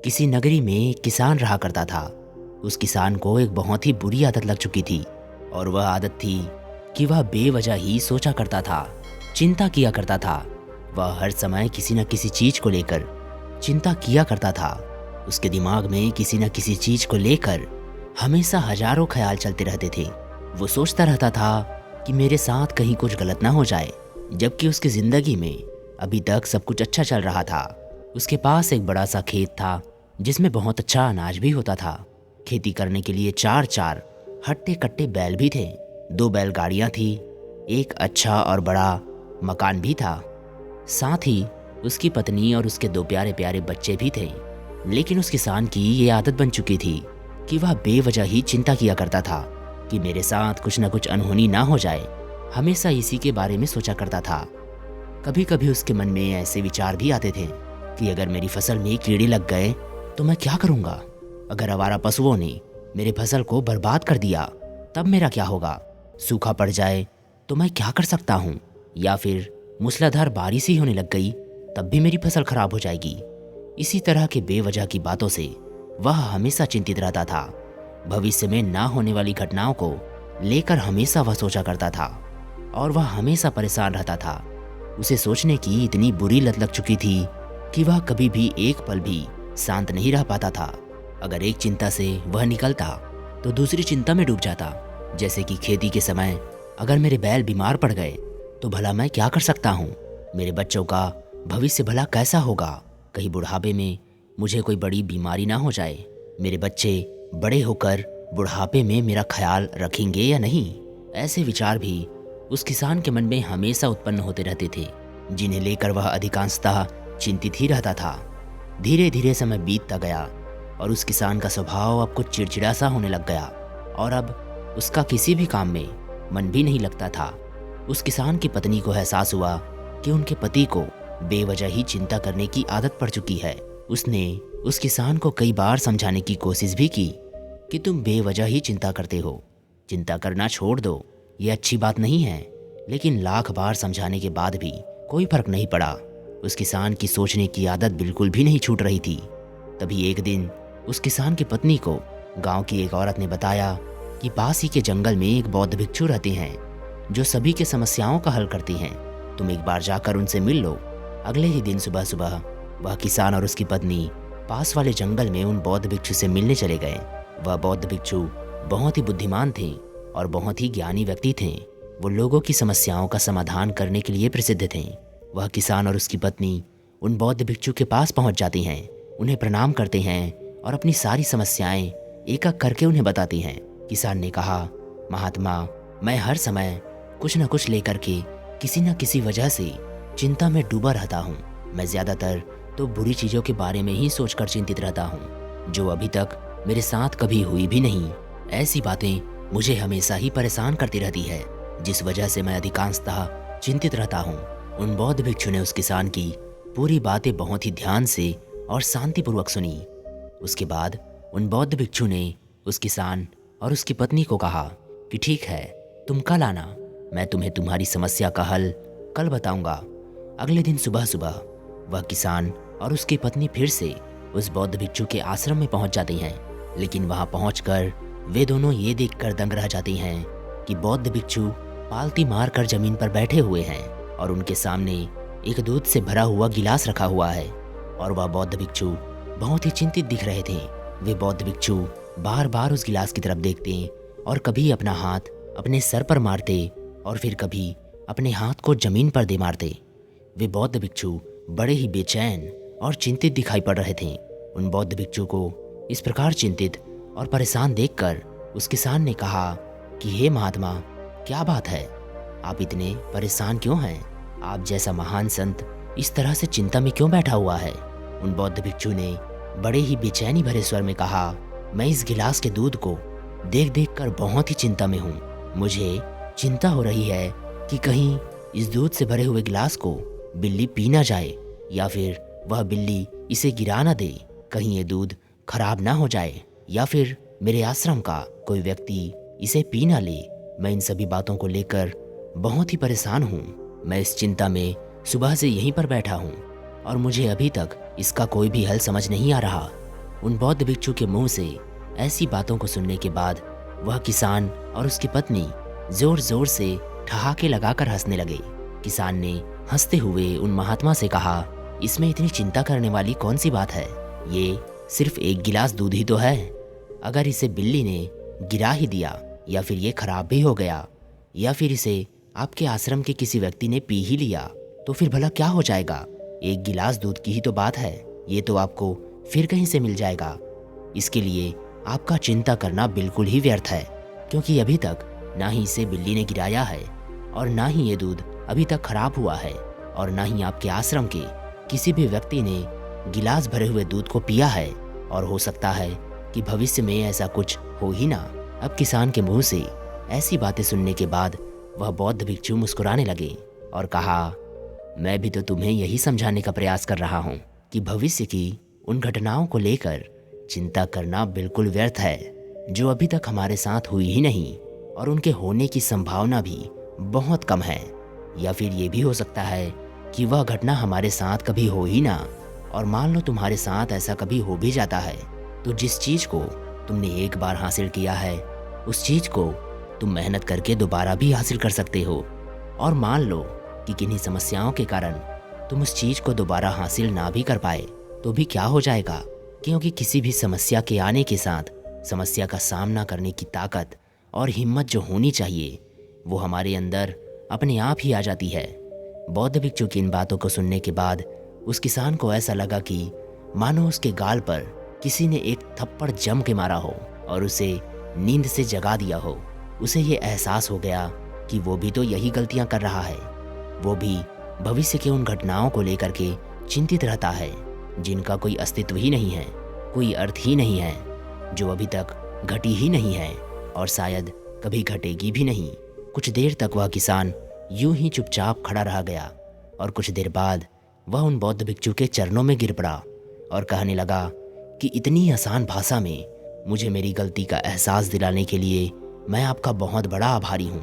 किसी नगरी में एक किसान रहा करता था। उस किसान को एक बहुत ही बुरी आदत लग चुकी थी और वह आदत थी कि वह बेवजह ही सोचा करता था, चिंता किया करता था। वह हर समय किसी न किसी चीज को लेकर चिंता किया करता था। उसके दिमाग में किसी न किसी चीज को लेकर हमेशा हजारों ख्याल चलते रहते थे। वो सोचता रहता था कि मेरे साथ कहीं कुछ गलत ना हो जाए, जबकि उसकी जिंदगी में अभी तक सब कुछ अच्छा चल रहा था। उसके पास एक बड़ा सा खेत था जिसमें बहुत अच्छा अनाज भी होता था। खेती करने के लिए चार चार हट्टे कट्टे बैल भी थे, 2 बैलगाड़ियां थी, एक अच्छा और बड़ा मकान भी था। साथ ही उसकी पत्नी और उसके 2 प्यारे प्यारे बच्चे भी थे। लेकिन उस किसान की ये आदत बन चुकी थी कि वह बेवजह ही चिंता किया करता था कि मेरे साथ कुछ न कुछ अनहोनी ना हो जाए। हमेशा इसी के बारे में सोचा करता था। कभी कभी उसके मन में ऐसे विचार भी आते थे कि अगर मेरी फसल में कीड़े लग गए तो मैं क्या करूंगा? अगर आवारा पशुओं ने मेरे फसल को बर्बाद कर दिया तब मेरा क्या होगा? सूखा पड़ जाए तो मैं क्या कर सकता हूँ? या फिर मूसलाधार बारिश ही होने लग गई तब भी मेरी फसल खराब हो जाएगी। इसी तरह के बेवजह की बातों से वह हमेशा चिंतित रहता था। भविष्य में ना होने वाली घटनाओं को लेकर हमेशा वह सोचा करता था और वह हमेशा परेशान रहता था। उसे सोचने की इतनी बुरी लत लग चुकी थी कि वह कभी भी एक पल भी शांत नहीं रह पाता था। अगर एक चिंता से वह निकलता तो दूसरी चिंता में डूब जाता। जैसे कि खेती के समय अगर मेरे बैल बीमार पड़ गए तो भला मैं क्या कर सकता हूँ? मेरे बच्चों का भविष्य भला कैसा होगा? कहीं बुढ़ापे में मुझे कोई बड़ी बीमारी ना हो जाए। मेरे बच्चे बड़े होकर बुढ़ापे में मेरा ख्याल रखेंगे या नहीं? ऐसे विचार भी उस किसान के मन में हमेशा उत्पन्न होते रहते थे, जिन्हें लेकर वह अधिकांशतः चिंतित ही रहता था। धीरे धीरे समय बीतता गया और उस किसान का स्वभाव अब कुछ चिड़चिड़ा सा होने लग गया और अब उसका किसी भी काम में मन भी नहीं लगता था। उस किसान की पत्नी को एहसास हुआ कि उनके पति को बेवजह ही चिंता करने की आदत पड़ चुकी है। उसने उस किसान को कई बार समझाने की कोशिश भी की कि तुम बेवजह ही चिंता करते हो, चिंता करना छोड़ दो, ये अच्छी बात नहीं है। लेकिन लाख बार समझाने के बाद भी कोई फर्क नहीं पड़ा। उस किसान की सोचने की आदत बिल्कुल भी नहीं छूट रही थी। तभी एक दिन उस किसान की पत्नी को गांव की एक औरत ने बताया कि पास ही के जंगल में एक बौद्ध भिक्षु रहते हैं जो सभी के समस्याओं का हल करते हैं। तुम एक बार जाकर उनसे मिल लो। अगले ही दिन सुबह सुबह वह किसान और उसकी पत्नी पास वाले जंगल में उन बौद्ध भिक्षु से मिलने चले गए। वह बौद्ध भिक्षु बहुत ही बुद्धिमान थे और बहुत ही ज्ञानी व्यक्ति थे। वो लोगों की समस्याओं का समाधान करने के लिए प्रसिद्ध थे। वह किसान और उसकी पत्नी उन बौद्ध भिक्षु के पास पहुंच जाती हैं, उन्हें प्रणाम करते हैं और अपनी सारी समस्याएं एक एक करके उन्हें बताती हैं। किसान ने कहा, महात्मा, मैं हर समय कुछ न कुछ लेकर के किसी न किसी वजह से चिंता में डूबा रहता हूँ। मैं ज्यादातर तो बुरी चीजों के बारे में ही सोचकर चिंतित रहता हूँ, जो अभी तक मेरे साथ कभी हुई भी नहीं। ऐसी बातें मुझे हमेशा ही परेशान करती रहती है, जिस वजह से मैं अधिकांशतः चिंतित रहता हूँ। उन बौद्ध भिक्षु ने उस किसान की पूरी बातें बहुत ही ध्यान से और शांतिपूर्वक सुनी। उसके बाद उन बौद्ध भिक्षु ने उस किसान और उसकी पत्नी को कहा कि ठीक है, तुम कल आना, मैं तुम्हें तुम्हारी समस्या का हल कल बताऊंगा। अगले दिन सुबह सुबह वह किसान और उसकी पत्नी फिर से उस बौद्ध भिक्षु के आश्रम में पहुंच जाते हैं। लेकिन वहां पहुंचकर वे दोनों ये देखकर दंग रह जाते हैं कि बौद्ध भिक्षु पालती मार कर जमीन पर बैठे हुए हैं और उनके सामने एक दूध से भरा हुआ गिलास रखा हुआ है और वह बौद्ध भिक्षु बहुत ही चिंतित दिख रहे थे। वे बौद्ध भिक्षु बार बार उस गिलास की तरफ देखते और कभी अपना हाथ अपने सर पर मारते और फिर कभी अपने हाथ को जमीन पर दे मारते। वे बौद्ध भिक्षु बड़े ही बेचैन और चिंतित दिखाई पड़ रहे थे। उन बौद्ध भिक्षु को इस प्रकार चिंतित और परेशान देखकर उस किसान ने कहा कि हे महात्मा, क्या बात है? आप इतने परेशान क्यों हैं? आप जैसा महान संत इस तरह से चिंता में क्यों बैठा हुआ है? उन बौद्ध भिक्षु ने बड़े ही बेचैनी भरे स्वर में कहा, मैं इस गिलास के दूध को देख देख कर बहुत ही चिंता में हूँ। मुझे चिंता हो रही है कि कहीं इस दूध से भरे हुए गिलास को बिल्ली पी ना जाए या फिर वह बिल्ली इसे गिरा ना दे। कहीं ये दूध खराब ना हो जाए या फिर मेरे आश्रम का कोई व्यक्ति इसे पी ना ले। मैं इन सभी बातों को लेकर बहुत ही परेशान हूँ। मैं इस चिंता में सुबह से यहीं पर बैठा हूँ और मुझे अभी तक इसका कोई भी हल समझ नहीं आ रहा। उन बौद्ध भिक्षु के मुंह से ऐसी बातों को सुनने के बाद वह किसान और उसकी पत्नी जोर जोर से ठहाके लगाकर हंसने लगे। किसान ने हंसते हुए उन महात्मा से कहा, इसमें इतनी चिंता करने वाली कौन सी बात है? ये सिर्फ एक गिलास दूध ही तो है। अगर इसे बिल्ली ने गिरा ही दिया, या फिर ये खराब भी हो गया, या फिर इसे आपके आश्रम के किसी व्यक्ति ने पी ही लिया, तो फिर भला क्या हो जाएगा? एक गिलास दूध की ही तो बात है। ये तो आपको फिर कहीं से मिल जाएगा। इसके लिए आपका चिंता करना बिल्कुल ही व्यर्थ है, क्योंकि अभी तक ना ही इसे बिल्ली ने गिराया है, और ना ही ये दूध अभी तक खराब हुआ है, और ना ही आपके आश्रम के किसी भी व्यक्ति ने गिलास भरे हुए दूध को पिया है, और हो सकता है कि भविष्य में ऐसा कुछ हो ही ना। अब किसान के मुंह से ऐसी बातें सुनने के बाद वह बौद्ध भिक्षु मुस्कुराने लगे और कहा, मैं भी तो तुम्हें यही समझाने का प्रयास कर रहा हूँ कि भविष्य की उन घटनाओं को लेकर चिंता करना बिल्कुल व्यर्थ है, जो अभी तक हमारे साथ हुई ही नहीं, और उनके होने की संभावना भी बहुत कम है। या फिर ये भी हो सकता है कि वह घटना हमारे साथ कभी हो ही ना, और मान लो तुम्हारे साथ ऐसा कभी हो भी जाता है, तो जिस चीज़ को तुमने एक बार हासिल किया है, उस चीज़ को तुम मेहनत करके दोबारा भी हासिल कर सकते हो। और मान लो कि किन्हीं समस्याओं के कारण तुम उस चीज़ को दोबारा हासिल ना भी कर पाए, तो भी क्या हो जाएगा? क्योंकि किसी भी समस्या के आने के साथ समस्या का सामना करने की ताकत और हिम्मत जो होनी चाहिए, वो हमारे अंदर अपने आप ही आ जाती है। बौद्ध भिक्षु की इन बातों को सुनने के बाद उस किसान को ऐसा लगा कि मानो उसके गाल पर किसी ने एक थप्पड़ जम के मारा हो और उसे नींद से जगा दिया हो। उसे ये एहसास हो गया कि वो भी तो यही गलतियां कर रहा है। वो भी भविष्य के उन घटनाओं को लेकर के चिंतित रहता है जिनका कोई अस्तित्व ही नहीं है, कोई अर्थ ही नहीं है, जो अभी तक घटी ही नहीं है और शायद कभी घटेगी भी नहीं। कुछ देर तक वह किसान यूं ही चुपचाप खड़ा रह गया, और कुछ देर बाद वह उन बौद्ध भिक्षु के चरणों में गिर पड़ा और कहने लगा कि इतनी आसान भाषा में मुझे मेरी गलती का एहसास दिलाने के लिए मैं आपका बहुत बड़ा आभारी हूँ,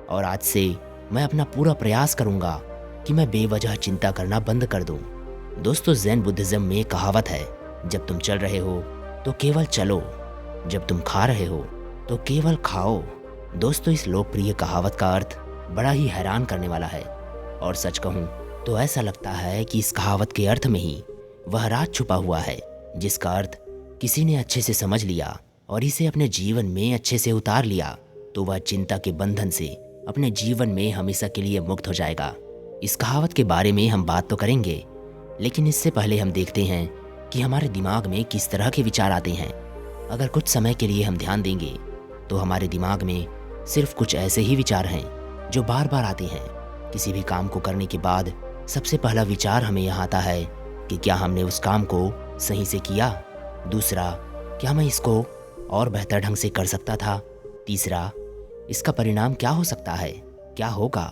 और आज से मैं अपना पूरा प्रयास करूँगा कि मैं बेवजह चिंता करना बंद कर दूँ। दोस्तों, ज़ेन बुद्धिज़्म में एक कहावत है, जब तुम चल रहे हो तो केवल चलो, जब तुम खा रहे हो तो केवल खाओ। दोस्तों, इस लोकप्रिय कहावत का अर्थ बड़ा ही हैरान करने वाला है, और सच कहूँ तो ऐसा लगता है कि इस कहावत के अर्थ में ही वह राज छुपा हुआ है, जिसका अर्थ किसी ने अच्छे से समझ लिया और इसे अपने जीवन में अच्छे से उतार लिया, तो वह चिंता के बंधन से अपने जीवन में हमेशा के लिए मुक्त हो जाएगा। इस कहावत के बारे में हम बात तो करेंगे, लेकिन इससे पहले हम देखते हैं कि हमारे दिमाग में किस तरह के विचार आते हैं। अगर कुछ समय के लिए हम ध्यान देंगे तो हमारे दिमाग में सिर्फ कुछ ऐसे ही विचार हैं जो बार बार आते हैं। किसी भी काम को करने के बाद सबसे पहला विचार हमें यहाँ आता है कि क्या हमने उस काम को सही से किया। दूसरा, क्या मैं इसको और बेहतर ढंग से कर सकता था। तीसरा, इसका परिणाम क्या हो सकता है, क्या होगा।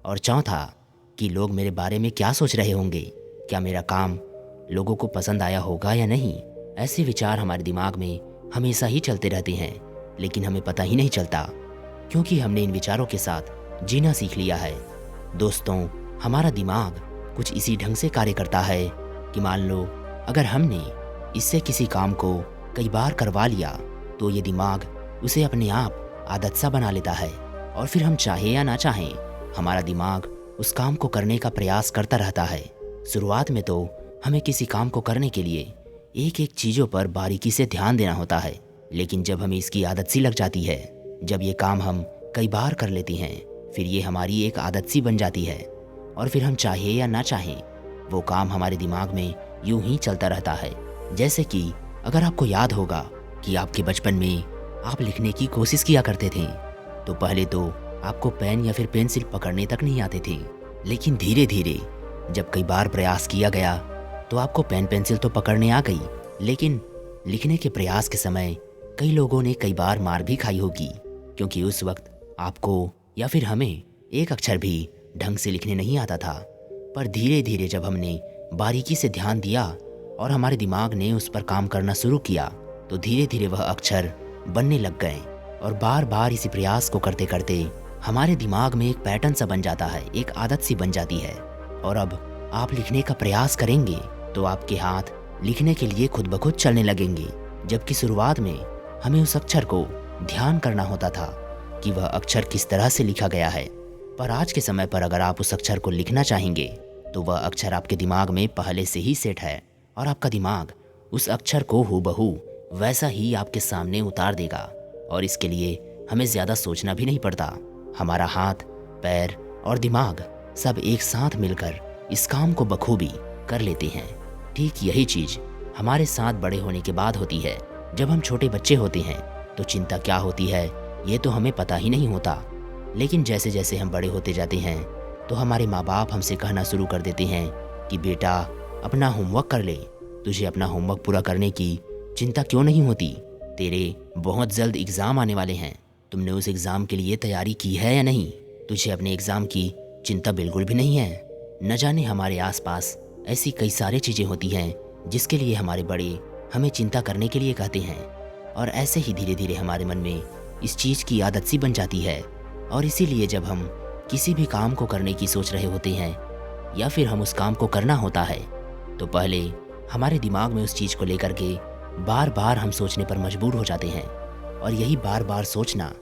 और चौथा, कि लोग मेरे बारे में क्या सोच रहे होंगे, क्या मेरा काम लोगों को पसंद आया होगा या नहीं। ऐसे विचार हमारे दिमाग में हमेशा ही चलते रहते हैं, लेकिन हमें पता ही नहीं चलता, क्योंकि हमने इन विचारों के साथ जीना सीख लिया है। दोस्तों, हमारा दिमाग कुछ इसी ढंग से कार्य करता है कि मान लो अगर हमने इससे किसी काम को कई बार करवा लिया, तो ये दिमाग उसे अपने आप आदत सा बना लेता है, और फिर हम चाहे या ना चाहें हमारा दिमाग उस काम को करने का प्रयास करता रहता है। शुरुआत में तो हमें किसी काम को करने के लिए एक एक चीज़ों पर बारीकी से ध्यान देना होता है, लेकिन जब हमें इसकी आदत सी लग जाती है, जब ये काम हम कई बार कर लेते हैं, फिर ये हमारी एक आदत सी बन जाती है, और फिर हम चाहे या ना चाहें वो काम हमारे दिमाग में यूं ही चलता रहता है। जैसे कि अगर आपको याद होगा कि आपके बचपन में आप लिखने की कोशिश किया करते थे, तो पहले तो आपको पेन या फिर पेंसिल पकड़ने तक नहीं आते थे, लेकिन धीरे धीरे जब कई बार प्रयास किया गया तो आपको पेन पेंसिल तो पकड़ने आ गई, लेकिन लिखने के प्रयास के समय कई लोगों ने कई बार मार भी खाई होगी, क्योंकि उस वक्त आपको या फिर हमें एक अक्षर भी ढंग से लिखने नहीं आता था। पर धीरे धीरे जब हमने बारीकी से ध्यान दिया और हमारे दिमाग ने उस पर काम करना शुरू किया, तो धीरे धीरे वह अक्षर बनने लग गए, और बार बार इसी प्रयास को करते करते हमारे दिमाग में एक पैटर्न सा बन जाता है, एक आदत सी बन जाती है। और अब आप लिखने का प्रयास करेंगे तो आपके हाथ लिखने के लिए खुद ब खुद चलने लगेंगे, जबकि शुरुआत में हमें उस अक्षर को ध्यान करना होता था कि वह अक्षर किस तरह से लिखा गया है। पर आज के समय पर अगर आप उस अक्षर को लिखना चाहेंगे तो वह अक्षर आपके दिमाग में पहले से ही सेट है और आपका दिमाग उस अक्षर को हूबहू वैसा ही आपके सामने उतार देगा। और इसके लिए हमें ज़्यादा सोचना भी नहीं पड़ता। हमारा हाथ, पैर और दिमाग सब एक साथ मिलकर इस काम को बखूबी कर लेते हैं। ठीक यही चीज़ हमारे साथ बड़े होने के बाद होती है। जब हम छोटे बच्चे होते हैं तो चिंता क्या होती है ये तो हमें पता ही नहीं होता, लेकिन जैसे जैसे हम बड़े होते जाते हैं तो हमारे माँ बाप हमसे कहना शुरू कर देते हैं कि बेटा अपना होमवर्क कर ले, तुझे अपना होमवर्क पूरा करने की चिंता क्यों नहीं होती, तेरे बहुत जल्द एग्ज़ाम आने वाले हैं, तुमने उस एग्ज़ाम के लिए तैयारी की है या नहीं, तुझे अपने एग्ज़ाम की चिंता बिल्कुल भी नहीं है। न जाने हमारे आसपास ऐसी कई सारी चीज़ें होती हैं जिसके लिए हमारे बड़े हमें चिंता करने के लिए कहते हैं, और ऐसे ही धीरे धीरे हमारे मन में इस चीज़ की आदत सी बन जाती है। और इसीलिए जब हम किसी भी काम को करने की सोच रहे होते हैं या फिर हम उस काम को करना होता है तो पहले हमारे दिमाग में उस चीज़ को लेकर के बार बार हम सोचने पर मजबूर हो जाते हैं, और यही बार बार सोचना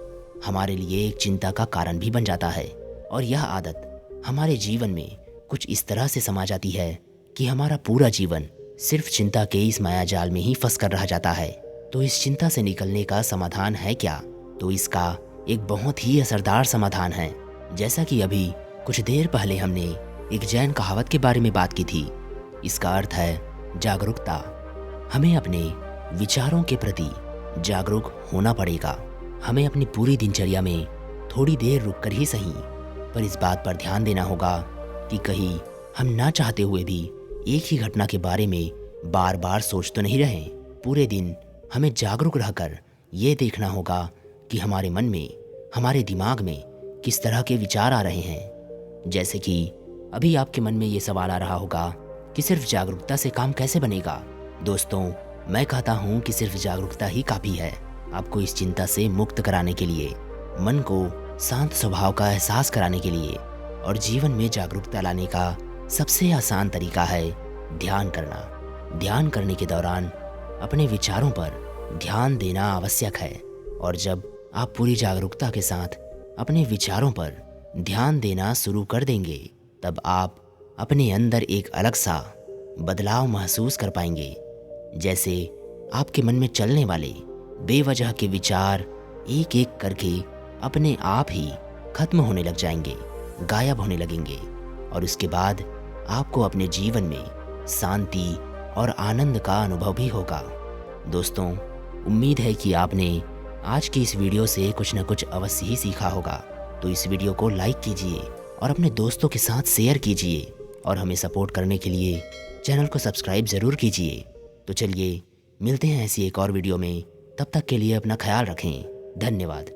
हमारे लिए एक चिंता का कारण भी बन जाता है। और यह आदत हमारे जीवन में कुछ इस तरह से समा जाती है कि हमारा पूरा जीवन सिर्फ चिंता के इस मायाजाल में ही फंस कर रह जाता है। तो इस चिंता से निकलने का समाधान है क्या? तो इसका एक बहुत ही असरदार समाधान है। जैसा कि अभी कुछ देर पहले हमने एक जैन कहावत के बारे में बात की थी। इसका अर्थ है जागरूकता। हमें अपने विचारों के प्रति जागरूक होना पड़ेगा। हमें अपनी पूरी दिनचर्या में थोड़ी देर रुककर ही सही, पर इस बात पर ध्यान देना होगा कि कहीं हम ना चाहते हुए भी एक ही घटना के बारे में बार बार सोच तो नहीं रहे। पूरे दिन हमें जागरूक रहकर ये देखना होगा कि हमारे मन में, हमारे दिमाग में किस तरह के विचार आ रहे हैं। जैसे कि अभी आपके मन में ये सवाल आ रहा होगा कि सिर्फ जागरूकता से काम कैसे बनेगा। दोस्तों, मैं कहता हूँ कि सिर्फ जागरूकता ही काफ़ी है आपको इस चिंता से मुक्त कराने के लिए, मन को शांत स्वभाव का एहसास कराने के लिए। और जीवन में जागरूकता लाने का सबसे आसान तरीका है ध्यान करना। ध्यान करने के दौरान अपने विचारों पर ध्यान देना आवश्यक है, और जब आप पूरी जागरूकता के साथ अपने विचारों पर ध्यान देना शुरू कर देंगे तब आप अपने अंदर एक अलग सा बदलाव महसूस कर पाएंगे। जैसे आपके मन में चलने वाले बेवजह के विचार एक एक करके अपने आप ही खत्म होने लग जाएंगे, गायब होने लगेंगे, और उसके बाद आपको अपने जीवन में शांति और आनंद का अनुभव भी होगा। दोस्तों, उम्मीद है कि आपने आज की इस वीडियो से कुछ न कुछ अवश्य ही सीखा होगा। तो इस वीडियो को लाइक कीजिए और अपने दोस्तों के साथ शेयर कीजिए, और हमें सपोर्ट करने के लिए चैनल को सब्सक्राइब ज़रूर कीजिए। तो चलिए मिलते हैं ऐसी एक और वीडियो में। तब तक के लिए अपना ख्याल रखें। धन्यवाद।